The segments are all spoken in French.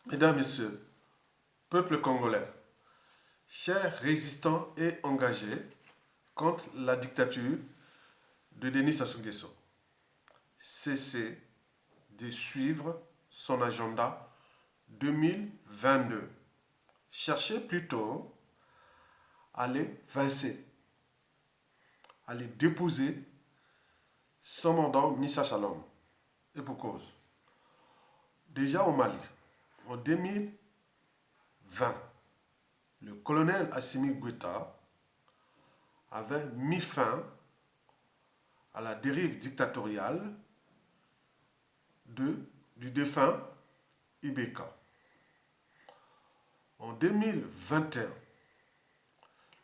Mesdames, Messieurs, peuple congolais, chers résistants et engagés contre la dictature de Denis Sassou Nguesso, cessez de suivre son agenda 2022. Cherchez plutôt à les vincer, à les déposer sans mandat ni sa shalom. Et pour cause. Déjà au Mali, en 2020, le colonel Assimi Goïta avait mis fin à la dérive dictatoriale du défunt Ibeka. En 2021,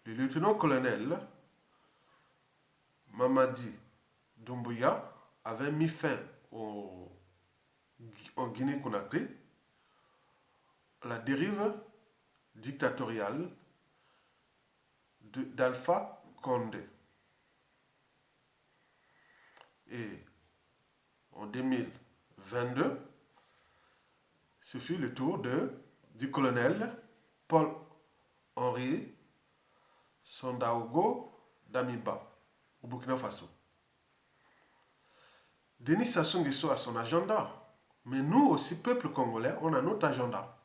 le lieutenant-colonel Mamadi Doumbouya avait mis fin en Guinée-Conakry à la dérive dictatoriale d'Alpha Condé. Et en 2022, ce fut le tour du colonel Paul-Henri Sandaogo Damiba au Burkina Faso. Denis Sassou Nguesso a son agenda, mais nous aussi, peuple congolais, on a notre agenda.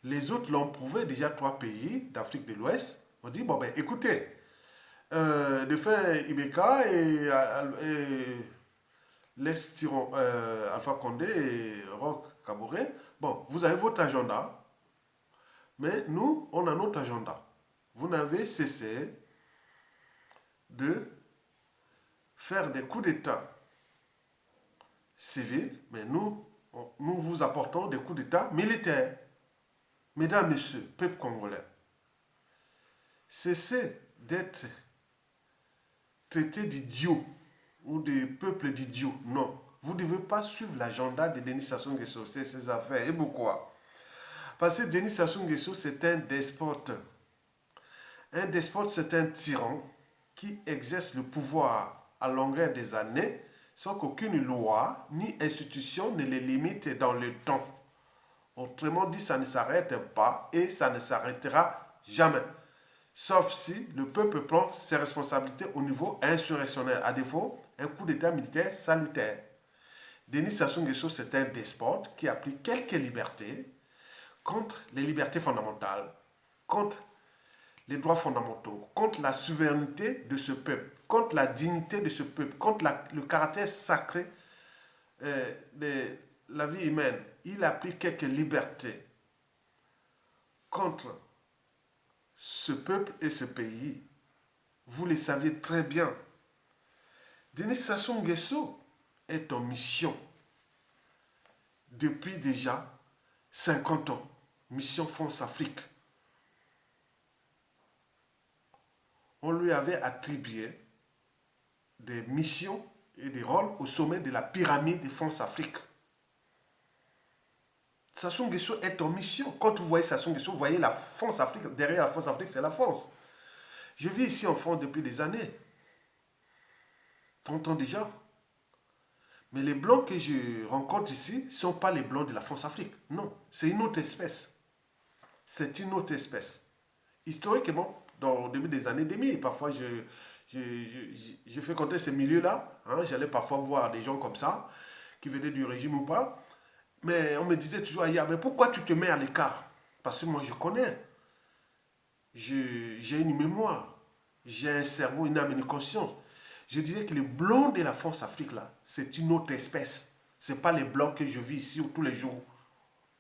Les autres l'ont prouvé, déjà 3 pays d'Afrique de l'Ouest ont dit, bon ben écoutez, de faire Ibeka et l'ex-tyran Alpha Condé et Roch Kaboré, bon, vous avez votre agenda, mais nous, on a notre agenda. Vous n'avez cessé de faire des coups d'État civils, mais nous vous apportons des coups d'État militaires. Mesdames, Messieurs, peuple congolais, cessez d'être traités d'idiots ou des peuples d'idiots. Non, vous ne devez pas suivre l'agenda de Denis Sassou Nguesso, c'est ses affaires. Et pourquoi? Parce que Denis Sassou Nguesso, c'est un despote. Un despote, c'est un tyran qui exerce le pouvoir à longueur des années sans qu'aucune loi ni institution ne les limite dans le temps. Autrement dit, ça ne s'arrête pas et ça ne s'arrêtera jamais. Sauf si le peuple prend ses responsabilités au niveau insurrectionnel. À défaut, un coup d'État militaire salutaire. Denis Sassou Nguesso, c'est un despote qui applique quelques libertés contre les libertés fondamentales, contre les droits fondamentaux, contre la souveraineté de ce peuple, contre la dignité de ce peuple, contre le caractère sacré de la vie humaine. Il applique quelques libertés contre ce peuple et ce pays. Vous le savez très bien. Denis Sassou Nguesso est en mission depuis déjà 50 ans. Mission France-Afrique. On lui avait attribué des missions et des rôles au sommet de la pyramide de France-Afrique. Sassou Nguesso est en mission. Quand vous voyez Sassou Nguesso, vous voyez la France-Afrique. Derrière la France-Afrique, c'est la France. Je vis ici en France depuis des années. 30 ans déjà. Mais les blancs que je rencontre ici ne sont pas les blancs de la France-Afrique. Non, c'est une autre espèce. C'est une autre espèce. Historiquement, au début des années 2000, parfois je fréquentais ces milieux-là. Hein, j'allais parfois voir des gens comme ça, qui venaient du régime ou pas. Mais on me disait toujours ailleurs, mais pourquoi tu te mets à l'écart? Parce que moi je connais. J'ai une mémoire. J'ai un cerveau, une âme, une conscience. Je dirais que les blancs de la France-Afrique, là, c'est une autre espèce. Ce n'est pas les blancs que je vis ici tous les jours.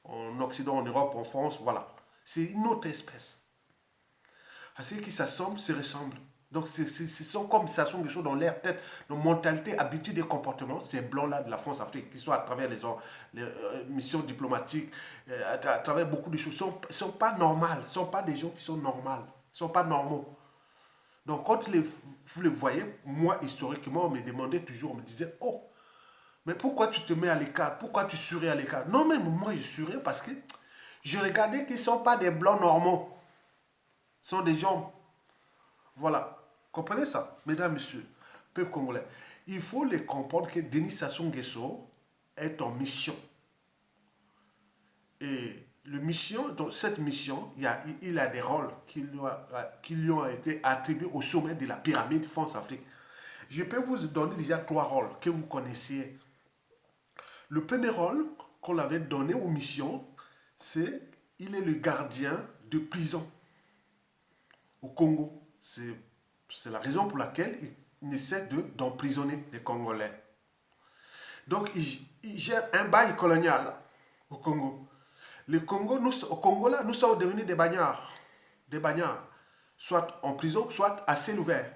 En Occident, en Europe, en France, voilà. C'est une autre espèce. À ceux qui s'assemblent, se ressemblent. Donc, ce sont comme ça sont des choses dans leur tête, dans mentalité, habitude et comportement, ces blancs-là de la France-Afrique, qui sont à travers les missions diplomatiques, à travers beaucoup de choses, ne sont pas normales, ne sont pas des gens qui sont normales, ne sont pas normaux. Donc, quand vous les voyez, moi, historiquement, on me demandait toujours, on me disait, oh, mais pourquoi tu te mets à l'écart? Pourquoi tu souris à l'écart? Non, même moi, je souris parce que je regardais qu'ils ne sont pas des blancs normaux. Ce sont des gens, voilà. Comprenez ça, mesdames, messieurs, peuple congolais. Il faut les comprendre que Denis Sassou Nguesso est en mission. Et dans cette mission, il a des rôles qui lui ont été attribués au sommet de la pyramide France-Afrique. Je peux vous donner déjà 3 rôles que vous connaissiez. Le premier rôle qu'on l'avait donné aux missions, c'est il est le gardien de prison au Congo. C'est la raison pour laquelle il essaie d'emprisonner les Congolais. Donc, il gère un bail colonial au Congo. Au Congo, là, nous sommes devenus des bagnards. Des bagnards. Soit en prison, soit à ciel ouvert.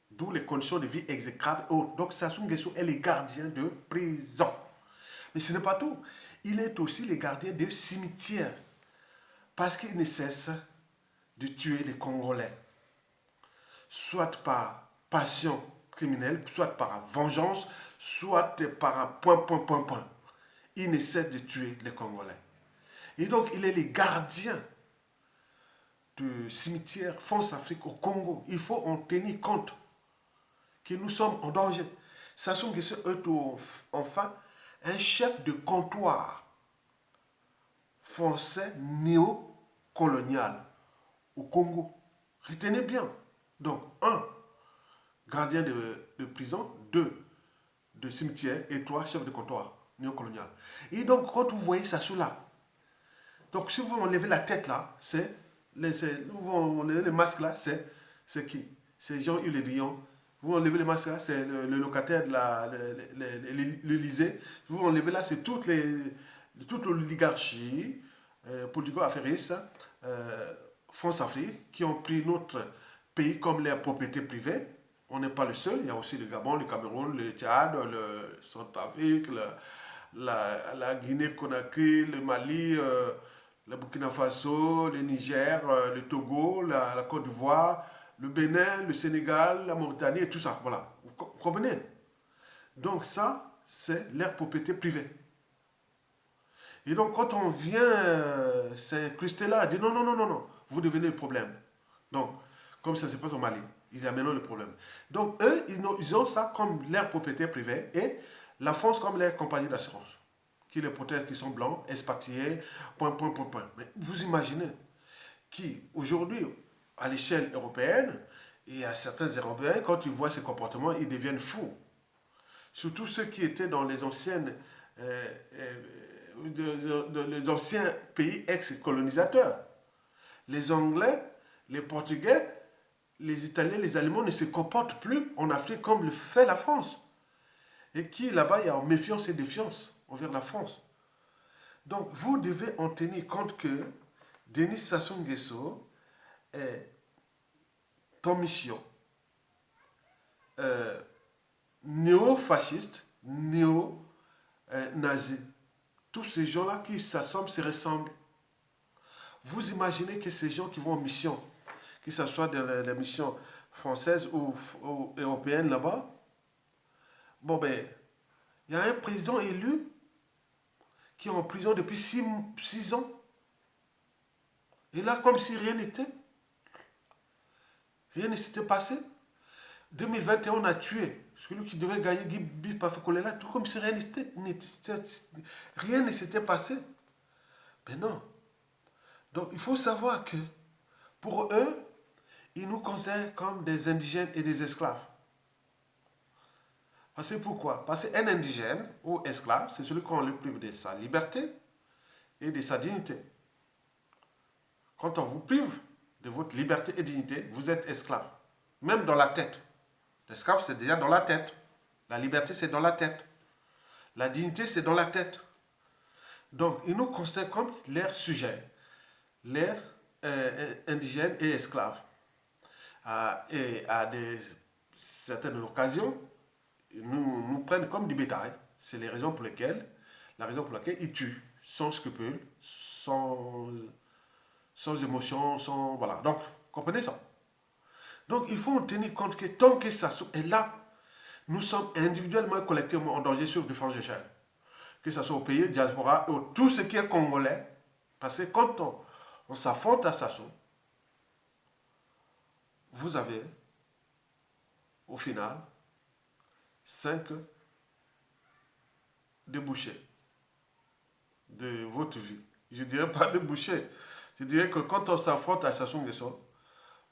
D'où les conditions de vie exécrables. Donc, Sassou Nguesso est le gardien de prison. Mais ce n'est pas tout. Il est aussi le gardien de cimetières. Parce qu'il ne cesse de tuer les Congolais. Soit par passion criminelle, soit par vengeance, soit par un point. Il ne cesse de tuer les Congolais. Et donc, il est le gardien du cimetière France-Afrique au Congo. Il faut en tenir compte que nous sommes en danger. Sassou Nguesso est enfin un chef de comptoir français néocolonial au Congo. Retenez bien. Donc, 1, gardien de prison, 2, de cimetière, et 3, chef de comptoir néocolonial. Et donc, quand vous voyez Sassou là, donc si vous enlevez la tête là, vous enlevez le masque là, c'est qui? C'est Jean-Yves Le Drian. Vous enlevez le masque là, c'est le locataire de l'Élysée. Vous enlevez là, c'est toute l'oligarchie politico-affairiste France-Afrique qui ont pris notre pays comme leur propriété privée. On n'est pas le seul. Il y a aussi le Gabon, le Cameroun, le Tchad, le Centrafrique, la Guinée-Conakry, le Mali, le Burkina Faso, le Niger, le Togo, la Côte d'Ivoire, le Bénin, le Sénégal, la Mauritanie et tout ça. Voilà. Vous comprenez? Donc ça, c'est leur propriété privée. Et donc quand on vient s'incruster là, dit non, non, non, non, non, vous devenez le problème. Donc, comme ça se passe au Mali, ils amènent le problème. Donc eux, ils ont ça comme leur propriété privée et la France comme leur compagnie d'assurance qui les protège, qui sont blancs, expatriés, point. Mais vous imaginez qui, aujourd'hui, à l'échelle européenne, et à certains Européens, quand ils voient ces comportements, ils deviennent fous. Surtout ceux qui étaient dans les les anciens pays ex-colonisateurs. Les Anglais, les Portugais, les Italiens, les Allemands ne se comportent plus en Afrique comme le fait la France. Et qui, là-bas, il y a méfiance et défiance envers la France. Donc, vous devez en tenir compte que Denis Sassou Nguesso est en mission néo-fasciste, néo-nazi. Tous ces gens-là qui s'assemblent, se ressemblent. Vous imaginez que ces gens qui vont en mission, que ce soit dans les missions françaises ou européennes là-bas, bon ben, il y a un président élu qui est en prison depuis 6 ans. Et là, comme si rien n'était. Rien ne s'était passé. 2021, on a tué celui qui devait gagner Guy Pafakolela, tout comme si rien n'était. Rien ne s'était passé. Mais non. Donc, il faut savoir que pour eux, ils nous considèrent comme des indigènes et des esclaves. Parce que pourquoi? Parce qu'un indigène ou esclave, c'est celui qu'on le prive de sa liberté et de sa dignité. Quand on vous prive de votre liberté et dignité, vous êtes esclave. Même dans la tête. L'esclave, c'est déjà dans la tête. La liberté, c'est dans la tête. La dignité, c'est dans la tête. Donc, ils nous considèrent comme leurs sujets, leurs indigènes et esclaves. Et à certaines occasions, nous prennent comme du bétail. C'est la raison pour laquelle ils tuent sans scrupule, sans émotion, sans... Voilà. Donc, comprenez ça. Donc, il faut en tenir compte que tant que ça est là, nous sommes individuellement et collectivement en danger sur différentes échelles. Que ce soit au pays, diaspora, ou tout ce qui est congolais. Parce que quand on s'affronte à Sassou, vous avez, au final, 5 débouchés. de votre vie. Je dirais pas de boucher. Je dirais que quand on s'affronte à Sassou Nguesso,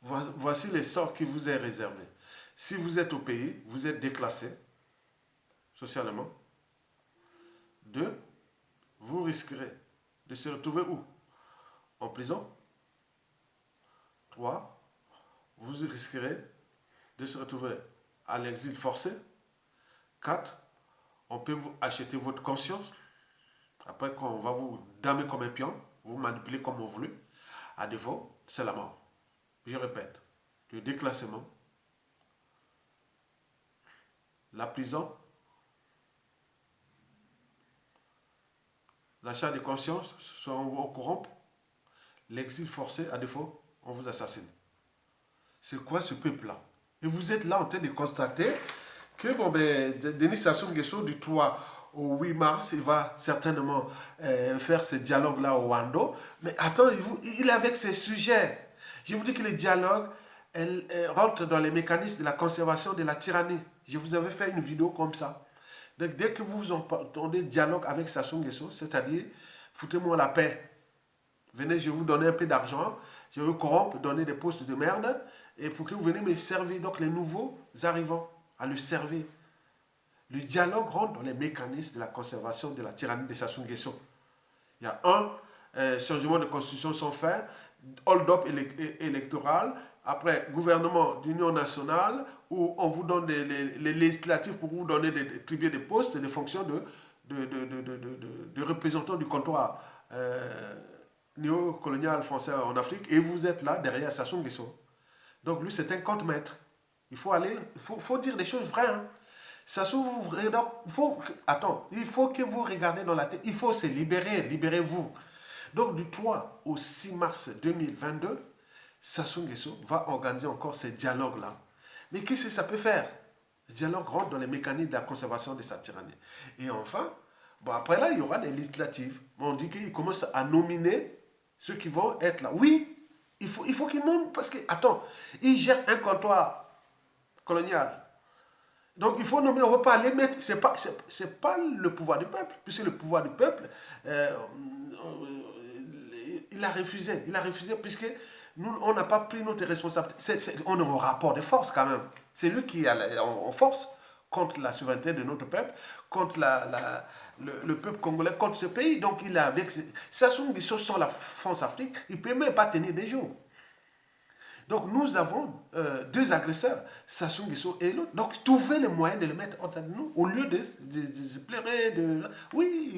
voici les sorts qui vous est réservé. Si vous êtes au pays, vous êtes déclassé socialement. Deux, vous risquerez de se retrouver où? En prison. Trois, vous risquerez de se retrouver à l'exil forcé. Quatre, on peut vous acheter votre conscience. Après, quand on va vous damer comme un pion, vous manipuler comme on veut. À défaut, c'est la mort. Je répète, le déclassement, la prison, l'achat de conscience, soit on vous corrompt, l'exil forcé, à défaut, on vous assassine. C'est quoi ce peuple-là? Et vous êtes là en train de constater que bon, ben, Denis Sassou Nguesso, du 3 au 8 mars, il va certainement faire ce dialogue-là au Wando. Mais attends, il est avec ses sujets. Je vous dis que le dialogue rentre dans les mécanismes de la conservation de la tyrannie. Je vous avais fait une vidéo comme ça. Donc, dès que vous entendez dialogue avec Sassou Nguesso, c'est-à-dire, foutez-moi la paix. Venez, je vais vous donner un peu d'argent, je vais vous corrompre, donner des postes de merde, et pour que vous venez me servir. Donc, les nouveaux arrivants à le servir. Le dialogue rentre dans les mécanismes de la conservation de la tyrannie de Sassou Nguesso. Il y a un changement de constitution sans faire, hold-up électoral, après gouvernement d'union nationale, où on vous donne les législatives pour vous donner des tributs des postes et des fonctions de représentants du comptoir néocolonial français en Afrique, et vous êtes là derrière Sassou Nguesso. Donc lui, c'est un contre-maître. Il faut aller, faut dire des choses vraies. Hein. Sassou, attends, il faut que vous regardez dans la tête. Il faut se libérer, libérez-vous. Donc du 3 au 6 mars 2022, Sassou Nguesso va organiser encore ces dialogues-là. Mais qu'est-ce que ça peut faire? Le dialogue rentre dans les mécanismes de la conservation de sa tyrannie. Et enfin, bon, après là, il y aura des législatives. On dit qu'il commence à nominer ceux qui vont être là. Oui, il faut qu'il nomme, parce que, attends, il gère un comptoir colonial. Donc il faut nommer, on ne va pas les mettre, c'est pas le pouvoir du peuple, puisque le pouvoir du peuple, il a refusé, puisque nous, on n'a pas pris notre responsabilité. On est au rapport de force quand même. C'est lui qui est en force contre la souveraineté de notre peuple, contre le peuple congolais, contre ce pays. Donc il est avec... Sassou Nguesso sans la France-Afrique, il ne peut même pas tenir des jours. Donc nous avons deux agresseurs, Sassou Nguesso et l'autre. Donc trouvez les moyens de le mettre entre nous, au lieu de se plairer. Oui,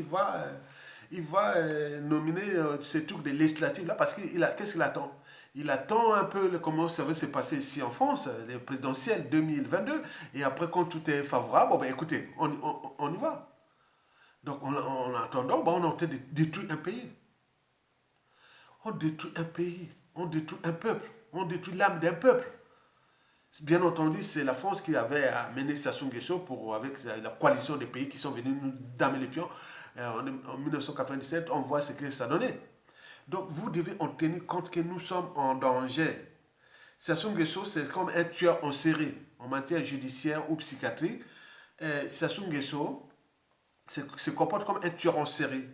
il va nominer ces trucs de législatives là, parce qu'est-ce qu'il attend? Il attend un peu comment ça va se passer ici en France, les présidentielles 2022. Et après, quand tout est favorable, bon, ben, écoutez, on y va. Donc en attendant, bon, on est en train de détruire un pays. On détruit un pays, on détruit un peuple, on détruit l'âme d'un peuple. Bien entendu, c'est la France qui avait amené Sassou Nguesso avec la coalition des pays qui sont venus nous damer les pions. En 1997, on voit ce que ça donnait. Donc, vous devez en tenir compte que nous sommes en danger. Sassou Nguesso, c'est comme un tueur en série en matière judiciaire ou psychiatrique. Sassou Nguesso se comporte comme un tueur en série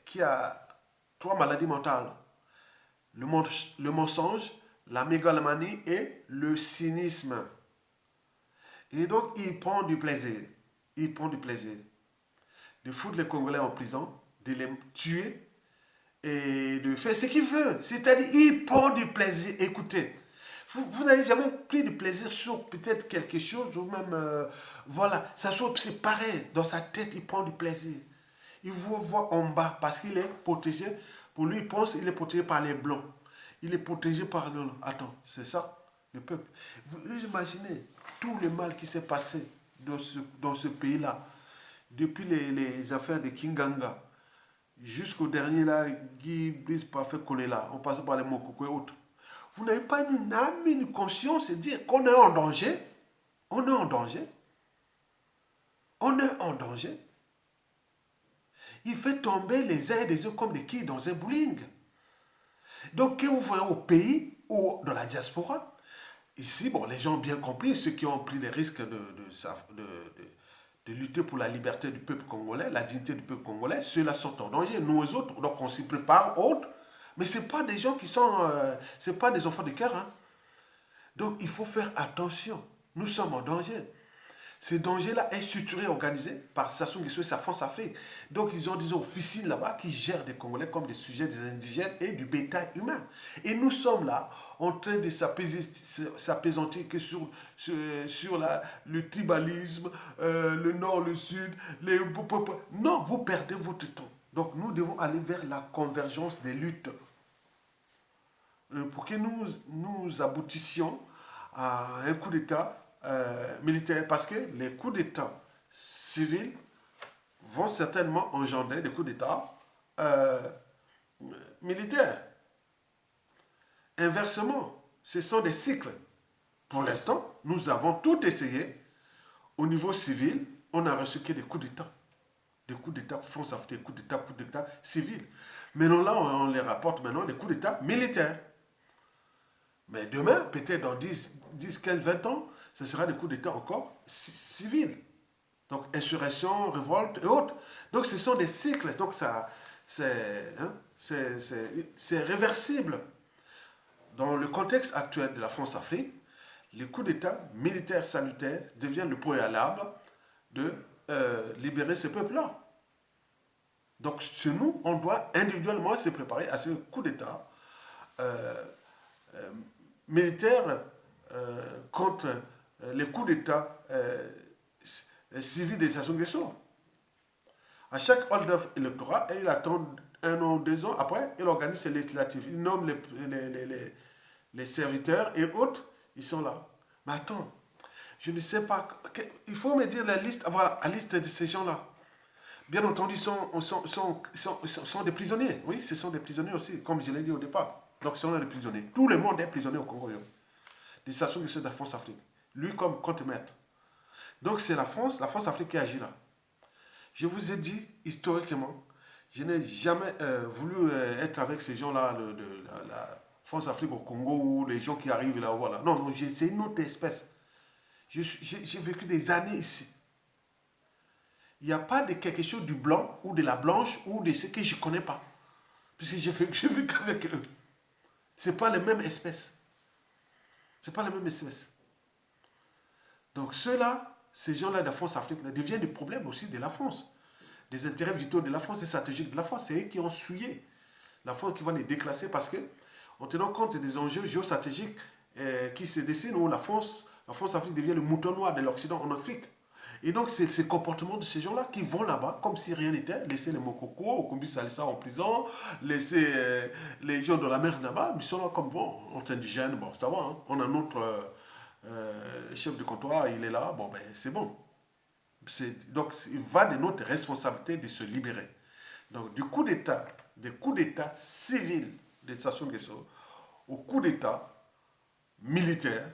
qui a 3 maladies mentales. Le mensonge, la mégalomanie et le cynisme. Et donc, il prend du plaisir. Il prend du plaisir de foutre les Congolais en prison, de les tuer et de faire ce qu'il veut. C'est-à-dire, il prend du plaisir. Écoutez, vous n'avez jamais pris du plaisir sur peut-être quelque chose ou même, voilà, ça soit c'est pareil. Dans sa tête, il prend du plaisir. Il vous voit en bas parce qu'il est protégé. Pour lui, il pense qu'il est protégé par les blancs. Il est protégé par le... Attends, c'est ça, le peuple. Vous imaginez tout le mal qui s'est passé dans ce pays-là, depuis les affaires de Kinganga, jusqu'au dernier là, Guy Brice Parfait Kolela, on passe par les Mokoko et autres. Vous n'avez pas une âme, une conscience et dire qu'on est en danger? On est en danger. On est en danger. Il fait tomber les uns et les autres comme des quilles dans un bowling. Donc, que vous voyez au pays ou dans la diaspora, ici, bon, les gens ont bien compris, ceux qui ont pris les risques de de lutter pour la liberté du peuple congolais, la dignité du peuple congolais, ceux-là sont en danger, nous les autres. Donc on s'y prépare, autres. Mais ce n'est pas des gens qui sont... ce pas des enfants de cœur. Hein. Donc il faut faire attention. Nous sommes en danger. Ce danger-là est structuré et organisé par Sassou Nguesso et sa France Afrique. Donc ils ont des officines là-bas qui gèrent des Congolais comme des sujets des indigènes et du bétail humain. Et nous sommes là en train de s'apaisantir que sur le tribalisme, le nord, le sud, les... Non, vous perdez votre temps. Donc nous devons aller vers la convergence des luttes pour que nous aboutissions à un coup d'État militaire. Parce que les coups d'État civils vont certainement engendrer des coups d'État militaires. Inversement, ce sont des cycles. Pour l'instant, nous avons tout essayé. Au niveau civil, on a reçu que des coups d'État. Des coups d'État France Afrique, des coups d'État civils. Maintenant, là, on les rapporte maintenant des coups d'État militaires. Mais demain, peut-être dans 10, 15, 20 ans, ce sera des coups d'État encore civils. Donc, insurrection, révolte et autres. Donc, ce sont des cycles. Donc, ça, c'est réversible. Dans le contexte actuel de la France-Afrique, les coups d'État militaires salutaires deviennent le préalable de libérer ces peuples-là. Donc, chez nous, on doit individuellement se préparer à ce coup d'État militaire contre les coups d'État civils de Sassou Nguesso. À chaque hold-up électoral, il attend 1 an ou 2 ans. Après, il organise ses législatives. Il nomme les serviteurs et autres. Ils sont là. Mais attends, je ne sais pas. Il faut me dire la liste, avoir la liste de ces gens-là. Bien entendu, sont des prisonniers. Oui, ce sont des prisonniers aussi, comme je l'ai dit au départ. Donc, ce sont des prisonniers. Tout le monde est prisonnier au Congo. Des Sassou Nguesso de la France-Afrique. Lui comme contre-maître. Donc, c'est la France-Afrique qui agit là. Je vous ai dit, historiquement, je n'ai jamais voulu être avec ces gens-là de la France-Afrique au Congo ou les gens qui arrivent là. Voilà. Non, non, c'est une autre espèce. J'ai vécu des années ici. Il n'y a pas de quelque chose du blanc ou de la blanche ou de ce que je ne connais pas. Puisque j'ai vécu qu'avec eux. Ce n'est pas la même espèce. Ce n'est pas la même espèce. Donc ceux-là, ces gens-là de la France-Afrique deviennent des problèmes aussi de la France. Des intérêts vitaux de la France et stratégiques de la France. C'est eux qui ont souillé la France, qui va les déclasser parce que, en tenant compte des enjeux géostratégiques qui se dessinent, où la France-Afrique devient le mouton noir de l'Occident en Afrique. Et donc, c'est ce comportement de ces gens-là qui vont là-bas comme si rien n'était, laisser les Mokoko, Okumbi Salissa en prison, laisser les gens de la mer là-bas, ils sont là comme bon, on est indigènes, bon, ça va, hein. On a notre chef de comptoir, il est là, bon, ben, c'est bon. Donc, il va de notre responsabilité de se libérer. Donc, du coup d'État, des coups d'État civils de Sassou Nguesso au coup d'État militaire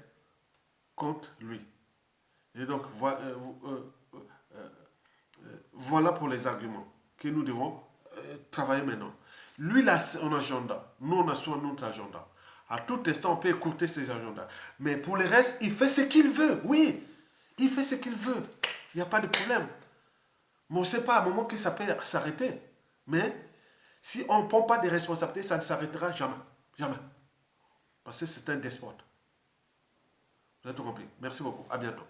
contre lui. Et donc, voilà pour les arguments que nous devons travailler maintenant. Lui, il a son agenda. Nous, on a soit notre agenda. À tout instant, on peut écouter ses agendas. Mais pour le reste, il fait ce qu'il veut. Oui, il fait ce qu'il veut. Il n'y a pas de problème. Mais on ne sait pas à un moment que ça peut s'arrêter. Mais si on ne prend pas des responsabilités, ça ne s'arrêtera jamais. Jamais. Parce que c'est un despote. Vous avez tout compris. Merci beaucoup. À bientôt.